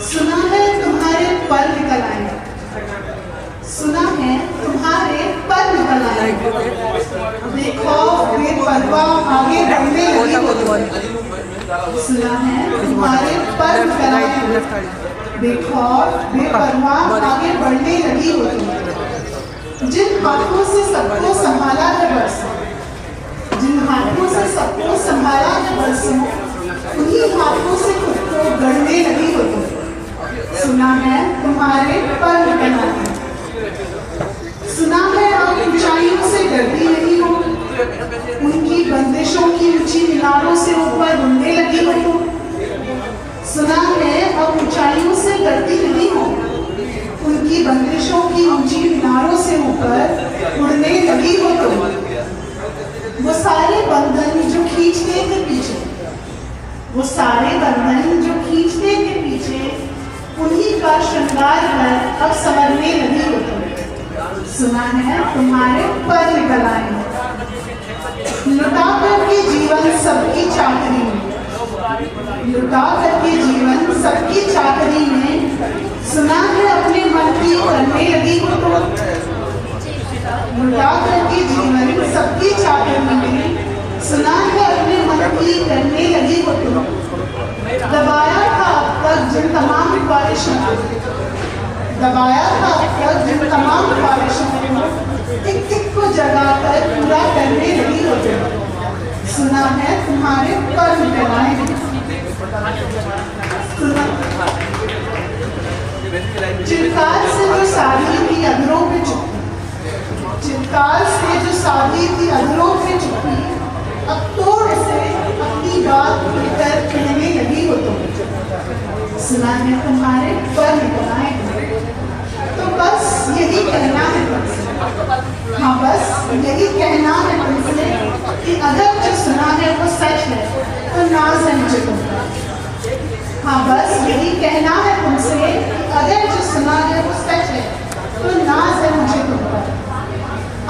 सुना है तुम्हारे पर निकल आए, सुना है तुम्हारे पर निकल आए। देखो बेपरवाह आगे बढ़ने लगी हो तुम। सुना है तुम्हारे पर निकल आए, देखो बेपरवाह आगे बढ़ने लगी हो तुम। जिन हाथों से सबको संभाला है बरसों, जिन हाथों से सबको संभाला है बरसों, उन्हीं हाथों से खुद को गढ़ने लगी हो तुम। सुना है तुम्हारे पर निकल आए, सुना है अब ऊंचाइयों से डरती नहीं हो, उनकी बंदिशों की ऊंची मीनारों से ऊपर उड़ने लगी हो तुम। सुना है अब ऊंचाइयों से डरती नहीं हो, उनकी बंदिशों की ऊंची मीनारों से ऊपर उड़ने लगी हो तुम। वो सारे बंधन जो खींचते थे पीछे, वो सारे बंधन जो खींचते थे पीछे, उन्हीं का श्रृंगार कर अब संवरने लगी हो तुम। सुना है तुम्हारे पर निकल आए, लुटा करके जीवन सबकी चाकरी में, लुटा करके जीवन सबकी चाकरी में, सुना है अपने मन की करने लगी हो तुम। लुटा करके जीवन सबकी चाकरी में, सुना है अपने मन की करने लगी हो तुम। दबाया था अब तक जिन तमाम ख्वाहिशों को, दबाया था अब तक जिन तमाम ख्वाहिशों को, एक एक को जगा कर पूरा करने लगी हो तुम। सुना है तुम्हारे पर निकल आए, चित्कार से जो साड़ी थी अधरों पे चुपी, चित्कार से जो साड़ी थी अधरों पे चुपी, अब तोड़ से अपनी बात लेकर कहने लगी हो तुम। सुना है तुम्हारे पर निकल आए, तो बस यही कहना है तुमसे, हाँ बस यही कहना है तुमसे कि अगर जो सुना है वो सच है तो नाज है मुझे तुमका। हाँ बस यही कहना है तुमसे कि अगर जो सुना है वो सच है तो नाज है मुझे तुमका।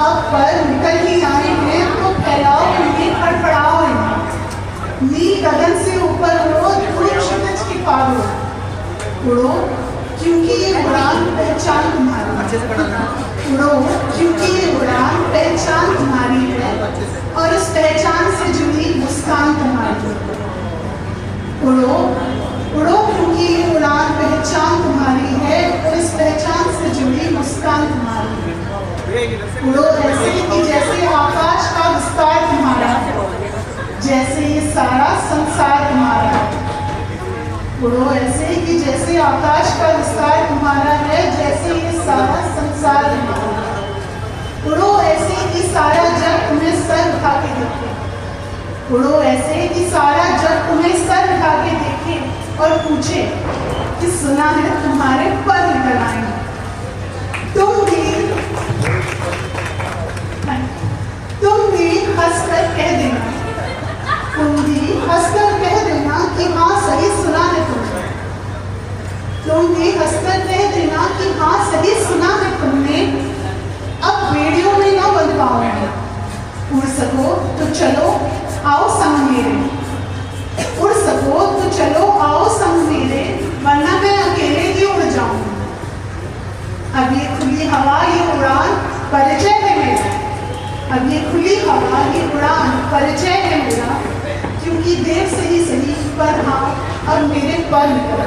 अब पर निकल ही आए हैं तो फैलाओ इन्हें, फड़फड़ाओ इन्हें, नील गगन से ऊपर उड़ो, धूल क्षितिज की पार उड़ो, क्योंकि ये उड़ान पहचान तुम्हारी, उड़ो क्योंकि ये उड़ान पहचान तुम्हारी है और उस पहचान से जुड़ी मुस्कान तुम्हारी। उड़ो उड़ो क्योंकि ये उड़ान पहचान तुम्हारी है और इस पहचान से जुड़ी मुस्कान तुम्हारी। उड़ो ऐसे कि जैसे आकाश का विस्तार तुम्हारा, जैसे ये सारा संसार तुम्हारा। उड़ो ऐसे कि जैसे आकाश का विस्तार तुम्हारा है, जैसे ये सारा संसार तुम्हारा। उड़ो ऐसे कि सारा जग तुम्हें सर उठा के देखे, उड़ो ऐसे कि सारा जग तुम्हें सर उठा के देखे और पूछे कि सुना है तुम्हारे पर निकल आए। तुम भी हंसकर कह देना, तुम भी हंसकर कह देना कि हाँ सही सुना है तुमने। तुम भी हंसकर कह देना कि हाँ सही सुना है तुमने। अब बेड़ियों में ना बंध पाओगे, उड़ सको तो चलो आओ संग मेरे, उड़ सको तो चलो आओ संग मेरे, वरना मैं अकेले ही उड़ जाऊंगी। अब ये खुली हवा ये उड़ान परिचय है मेरा, अब ये खुली हवा ये उड़ान परिचय है मेरा, क्योंकि देर से ही सही पर हाँ अब मेरे पर निकल